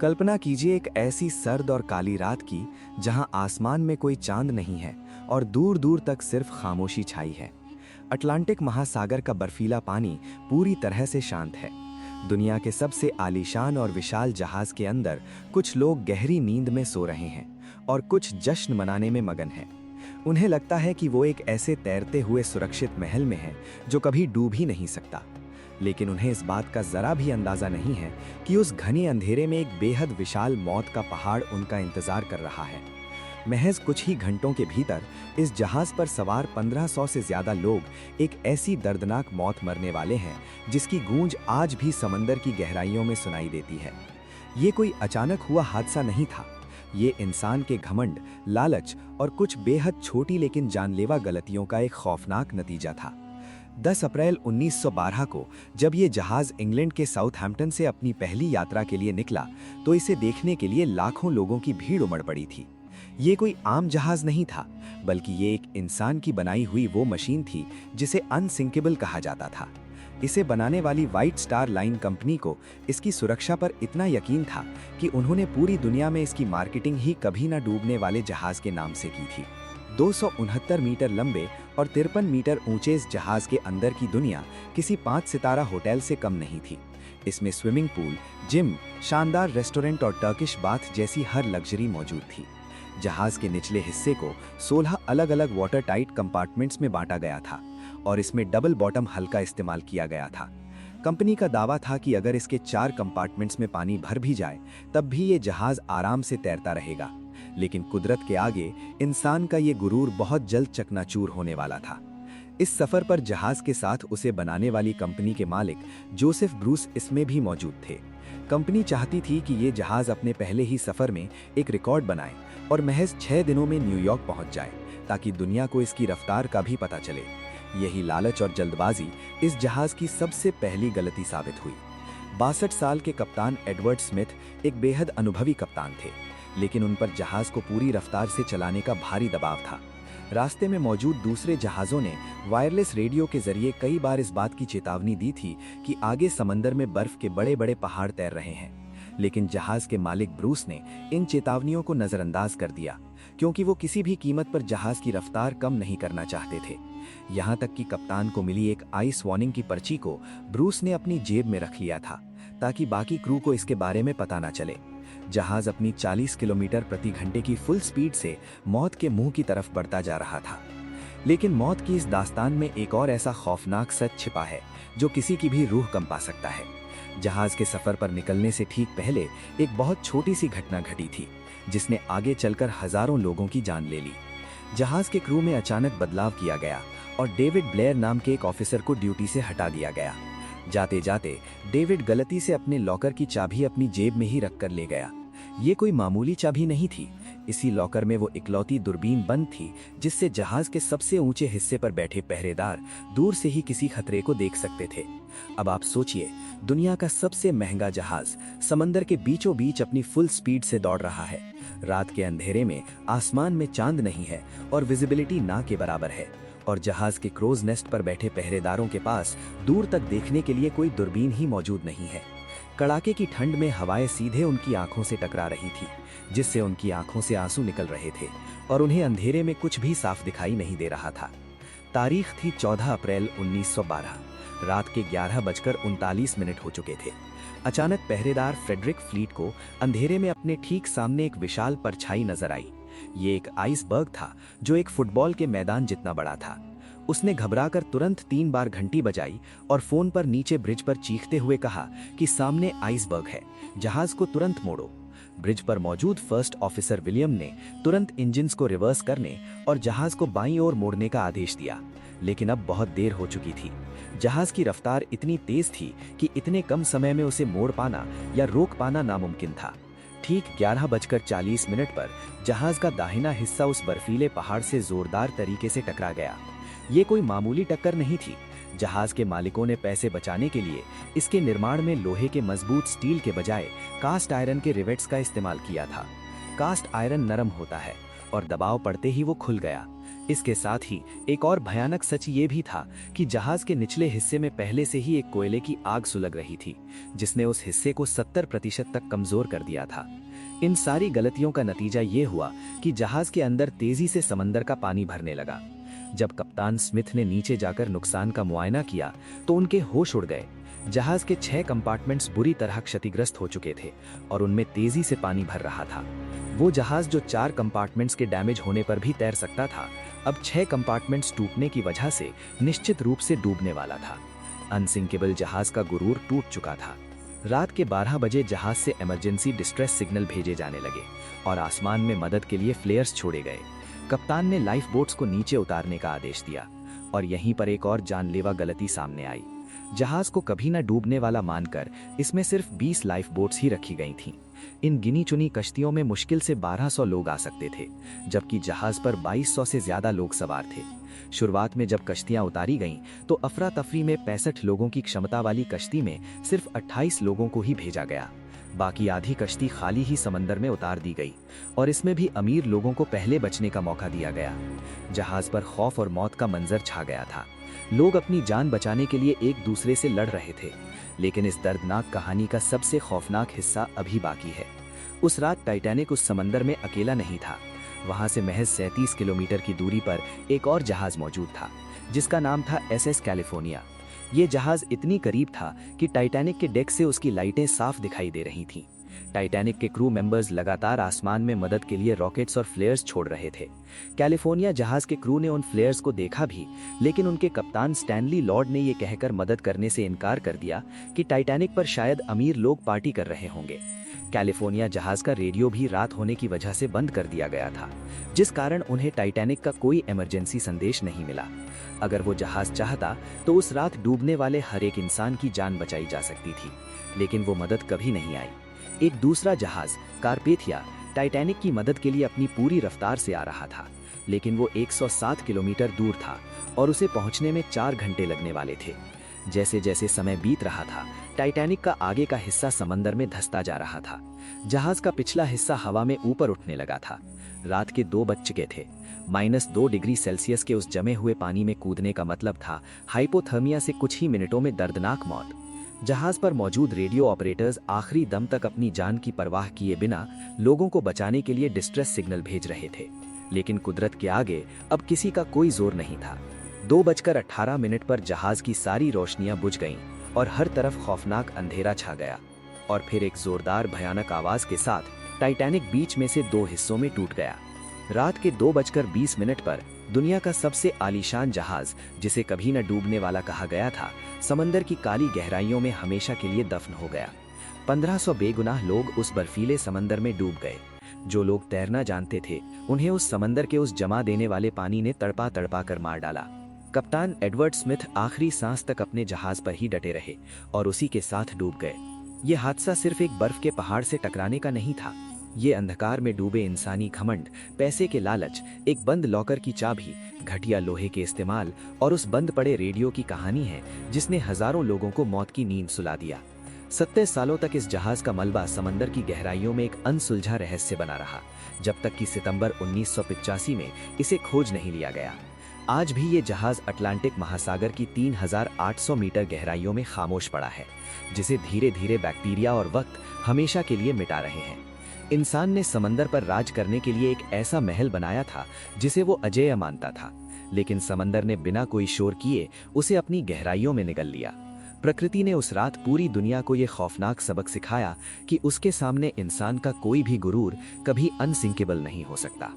कल्पना कीजिए एक ऐसी सर्द और काली रात की जहां आसमान में कोई चांद नहीं है और दूर दूर तक सिर्फ खामोशी छाई है। अटलांटिक महासागर का बर्फीला पानी पूरी तरह से शांत है। दुनिया के सबसे आलीशान और विशाल जहाज के अंदर कुछ लोग गहरी नींद में सो रहे हैं और कुछ जश्न मनाने में मगन हैं। उन्हें लगता है कि वो एक ऐसे तैरते हुए सुरक्षित महल में हैं जो कभी डूब ही नहीं सकता। लेकिन उन्हें इस बात का जरा भी अंदाजा नहीं है कि उस घने अंधेरे में एक बेहद विशाल मौत का पहाड़ उनका इंतजार कर रहा है। महज कुछ ही घंटों के भीतर इस जहाज पर सवार 1500 से ज्यादा लोग एक ऐसी दर्दनाक मौत मरने वाले हैं जिसकी गूंज आज भी समंदर की गहराइयों में सुनाई देती है। ये कोई अचानक हुआ हादसा नहीं था। ये इंसान के घमंड, लालच और कुछ बेहद छोटी लेकिन जानलेवा गलतियों का एक खौफनाक नतीजा था। 10 अप्रैल 1912 को जब ये जहाज इंग्लैंड के साउथहैम्पटन से अपनी पहली यात्रा के लिए निकला तो इसे देखने के लिए लाखों लोगों की भीड़ उमड़ पड़ी थी। ये कोई आम जहाज नहीं था, बल्कि ये एक इंसान की बनाई हुई वो मशीन थी जिसे अनसिंकेबल कहा जाता था। इसे बनाने वाली व्हाइट स्टार लाइन कंपनी को इसकी सुरक्षा पर इतना यकीन था कि उन्होंने पूरी दुनिया में इसकी मार्केटिंग ही कभी ना डूबने वाले जहाज के नाम से की थी। 269 मीटर लंबे और 53 मीटर ऊंचे इस जहाज के अंदर की दुनिया किसी 5 सितारा होटल से कम नहीं थी। इसमें स्विमिंग पूल, जिम, शानदार रेस्टोरेंट और टर्किश बाथ जैसी हर लग्जरी मौजूद थी। जहाज के निचले हिस्से को 16 अलग अलग वाटर टाइट कंपार्टमेंट्स में बांटा गया था और इसमें डबल बॉटम हल का इस्तेमाल किया गया था। कंपनी का दावा था कि अगर इसके 4 कंपार्टमेंट्स में पानी भर भी जाए तब भी ये जहाज आराम से तैरता रहेगा। लेकिन कुदरत के आगे इंसान का ये गुरूर बहुत जल्द चकनाचूर होने वाला था। इस सफर पर जहाज के साथ उसे बनाने वाली कंपनी के मालिक जोसेफ ब्रूस इसमें भी मौजूद थे। कंपनी चाहती थी कि ये जहाज अपने पहले ही सफर में एक रिकॉर्ड बनाए और महज 6 दिनों में न्यूयॉर्क पहुंच जाए ताकि दुनिया को इसकी रफ्तार का भी पता चले। यही लालच और जल्दबाजी इस जहाज की सबसे पहली गलती साबित हुई। 62 साल के कप्तान एडवर्ड स्मिथ एक बेहद अनुभवी कप्तान थे, लेकिन उन पर जहाज को पूरी रफ्तार से चलाने का भारी दबाव था। रास्ते में मौजूद दूसरे जहाज़ों ने वायरलेस रेडियो के जरिए कई बार इस बात की चेतावनी दी थी कि आगे समंदर में बर्फ के बड़े बड़े पहाड़ तैर रहे हैं। लेकिन जहाज के मालिक ब्रूस ने इन चेतावनियों को नजरअंदाज कर दिया, क्योंकि वो किसी भी कीमत पर जहाज की रफ्तार कम नहीं करना चाहते थे। यहाँ तक कि कप्तान को मिली एक आइस वार्निंग की पर्ची को ब्रूस ने अपनी जेब में रख लिया था ताकि बाकी क्रू को इसके बारे में पता न चले। जहाज अपनी 40 किलोमीटर प्रति घंटे की फुल स्पीड से मौत के मुंह की तरफ बढ़ता जा रहा था। लेकिन मौत की इस दास्तान में एक और ऐसा खौफनाक सच छिपा है जो किसी की भी रूह कंपा सकता है। जहाज के सफर पर निकलने से ठीक पहले एक बहुत छोटी सी घटना घटी थी जिसने आगे चलकर हजारों लोगों की जान ले ली। जहाज के क्रू में अचानक बदलाव किया गया और डेविड ब्लेयर नाम के एक ऑफिसर को ड्यूटी से हटा दिया गया। जाते जाते डेविड गलती से अपने लॉकर की चाबी अपनी जेब में ही रखकर ले गया। ये कोई मामूली चाबी नहीं थी। इसी लॉकर में वो इकलौती दूरबीन बंद थी जिससे जहाज के सबसे ऊंचे हिस्से पर बैठे पहरेदार दूर से ही किसी खतरे को देख सकते थे। अब आप सोचिए, दुनिया का सबसे महंगा जहाज समंदर के बीचों बीच अपनी फुल स्पीड से दौड़ रहा है। रात के अंधेरे में आसमान में चांद नहीं है और विजिबिलिटी ना के बराबर है, और जहाज के क्रोज नेस्ट पर बैठे पहरेदारों के पास दूर तक देखने के लिए कोई दूरबीन ही मौजूद नहीं है। कड़ाके की ठंड में हवाएं सीधे उनकी आंखों से टकरा रही थी, जिससे उनकी आंखों से आंसू निकल रहे थे और उन्हें अंधेरे में कुछ भी साफ दिखाई नहीं दे रहा था। तारीख थी 14 अप्रैल 1912। रात के 11:39 हो चुके थे। अचानक पहरेदार फ्रेडरिक फ्लीट को अंधेरे में अपने ठीक सामने एक विशाल परछाई नजर आई। ये एक आइसबर्ग था जो एक फुटबॉल के मैदान जितना बड़ा था। उसने घबराकर तुरंत 3 बार घंटी बजाई और फोन पर नीचे ब्रिज पर चीखते हुए कहा कि सामने आइसबर्ग है, जहाज को तुरंत मोड़ो। ब्रिज पर मौजूद फर्स्ट ऑफिसर विलियम ने तुरंत इंजन्स को रिवर्स करने और जहाज को बाईं ओर मोड़ने का आदेश दिया, लेकिन अब बहुत देर हो चुकी थी। जहाज की रफ्तार इतनी तेज थी कि इतने कम समय में उसे मोड़ पाना या रोक पाना नामुमकिन था। ठीक 11:40 पर जहाज का दाहिना हिस्सा उस बर्फीले पहाड़ से जोरदार तरीके से टकरा गया। ये कोई मामूली टक्कर नहीं थी। जहाज के मालिकों ने पैसे बचाने के लिए इसके निर्माण में लोहे के मजबूत स्टील के बजाय कास्ट आयरन के रिवेट्स का इस्तेमाल किया था। कास्ट आयरन नरम होता है और दबाव पड़ते ही वो खुल गया। इसके साथ ही एक और भयानक सच ये भी था कि जहाज के निचले हिस्से में पहले से ही एक कोयले की आग सुलग रही थी, जिसने उस हिस्से को 70% तक कमजोर कर दिया था। इन सारी गलतियों का नतीजा ये हुआ कि जहाज के अंदर तेजी से समंदर का पानी भरने लगा। जब कप्तान स्मिथ ने नीचे जाकर नुकसान का मुआयना किया तो उनके होश उड़ गए। जहाज के 6 कंपार्टमेंट्स बुरी तरह क्षतिग्रस्त हो चुके थे और उनमें तेजी से पानी भर रहा था। वो जहाज जो 4 कंपार्टमेंट्स के डैमेज होने पर भी तैर सकता था, अब 6 कंपार्टमेंट्स टूटने की वजह से निश्चित रूप से डूबने वाला था। अनसिंकेबल जहाज का गुरूर टूट चुका था। रात के 12 बजे जहाज से इमरजेंसी डिस्ट्रेस सिग्नल भेजे जाने लगे और आसमान में मदद के लिए फ्लेयर्स छोड़े गए। कप्तान ने लाइफ बोट्स को नीचे उतारने का आदेश दिया और यहीं पर एक और जानलेवा गलती सामने आई। जहाज को कभी न डूबने वाला मानकर इसमें सिर्फ 20 लाइफ बोट्स ही रखी गई थीं। इन गिनी चुनी कश्तियों में मुश्किल से 1200 लोग आ सकते थे, जबकि जहाज पर 2200 से ज्यादा लोग सवार थे। शुरुआत में जब कश्तियां उतारी गईं, तो अफरा तफरी में 65 लोगों की क्षमता वाली कश्ती में सिर्फ 28 लोगों को ही भेजा गया। बाकी आधी कश्ती खाली ही समंदर में उतार दी गई और इसमें भी अमीर लोगों को पहले बचने का मौका दिया गया। जहाज पर खौफ और मौत का मंजर छा गया था। लोग अपनी जान बचाने के लिए एक दूसरे से लड़ रहे थे, लेकिन इस दर्दनाक कहानी का सबसे खौफनाक हिस्सा अभी बाकी है। उस रात टाइटैनिक उस समंदर में अकेला नहीं था। वहां से महज 37 किलोमीटर की दूरी पर एक और जहाज मौजूद था, जिसका नाम था SS कैलिफोर्निया। ये जहाज इतनी करीब था कि टाइटैनिक के डेक से उसकी लाइटें साफ दिखाई दे रही थीं। टाइटैनिक के क्रू मेंबर्स लगातार आसमान में मदद के लिए रॉकेट्स और फ्लेयर्स छोड़ रहे थे। कैलिफोर्निया जहाज के क्रू ने उन फ्लेयर्स को देखा भी, लेकिन उनके कप्तान स्टैनली लॉर्ड ने ये कहकर मदद करने से इनकार कर दिया कि टाइटैनिक पर शायद अमीर लोग पार्टी कर रहे होंगे। कैलिफोर्निया जहाज का रेडियो भी रात होने की वजह से बंद कर दिया गया था, जिस कारण उन्हें टाइटैनिक का कोई इमरजेंसी संदेश नहीं मिला। अगर वो जहाज चाहता तो उस रात डूबने वाले हर एक इंसान की जान बचाई जा सकती थी, लेकिन वो मदद कभी नहीं आई। एक दूसरा जहाज कारपेथिया टाइटैनिक की मदद के लिए अपनी पूरी रफ्तार से आ रहा था, लेकिन वो 107 किलोमीटर दूर था और उसे पहुंचने में 4 घंटे लगने वाले थे। जैसे जैसे समय बीत रहा था, टाइटैनिक का आगे का हिस्सा समंदर में धंसता जा रहा था। जहाज का पिछला हिस्सा हवा में ऊपर उठने लगा था। रात के 2 बज चुके थे। -2 डिग्री सेल्सियस के उस जमे हुए पानी में कूदने का मतलब था हाइपोथर्मिया से कुछ ही मिनटों में दर्दनाक मौत। जहाज पर मौजूद रेडियो ऑपरेटर्स आखिरी दम तक अपनी जान की परवाह किए बिना लोगों को बचाने के लिए डिस्ट्रेस सिग्नल भेज रहे थे, लेकिन कुदरत के आगे अब किसी का कोई जोर नहीं था। 2:18 पर जहाज की सारी रोशनियां बुझ गईं और हर तरफ खौफनाक अंधेरा छा गया, और फिर एक जोरदार भयानक आवाज के साथ टाइटैनिक बीच में से 2 हिस्सों में टूट गया। रात के 2:20 पर दुनिया का सबसे आलीशान जहाज, जिसे कभी न डूबने वाला कहा गया था, समंदर की काली गहराइयों में हमेशा के लिए दफन हो गया। 1500 बेगुनाह लोग उस बर्फीले समंदर में डूब गए। जो लोग तैरना जानते थे, उन्हें उस समंदर के उस जमा देने वाले पानी ने तड़पा तड़पा कर मार डाला। कप्तान एडवर्ड स्मिथ आखिरी सांस तक अपने जहाज पर ही डटे रहे और उसी के साथ डूब गए। ये हादसा सिर्फ एक बर्फ के पहाड़ से टकराने का नहीं था। ये अंधकार में डूबे इंसानी घमंड, पैसे के लालच, एक बंद लॉकर की चाबी, घटिया लोहे के इस्तेमाल और उस बंद पड़े रेडियो की कहानी है जिसने हजारों लोगों को मौत की नींद सुला दिया। 70 सालों तक इस जहाज का मलबा समंदर की गहराइयों में एक अनसुलझा रहस्य बना रहा, जब तक कि सितंबर 1985 में इसे खोज नहीं लिया गया। आज भी ये जहाज अटलांटिक महासागर की 3800 मीटर गहराइयों में खामोश पड़ा है, जिसे धीरे धीरे बैक्टीरिया और वक्त हमेशा के लिए मिटा रहे हैं। इंसान ने समंदर पर राज करने के लिए एक ऐसा महल बनाया था जिसे वो अजेय मानता था, लेकिन समंदर ने बिना कोई शोर किए उसे अपनी गहराइयों में निगल लिया। प्रकृति ने उस रात पूरी दुनिया को ये खौफनाक सबक सिखाया कि उसके सामने इंसान का कोई भी गुरूर कभी अनसिंकेबल नहीं हो सकता।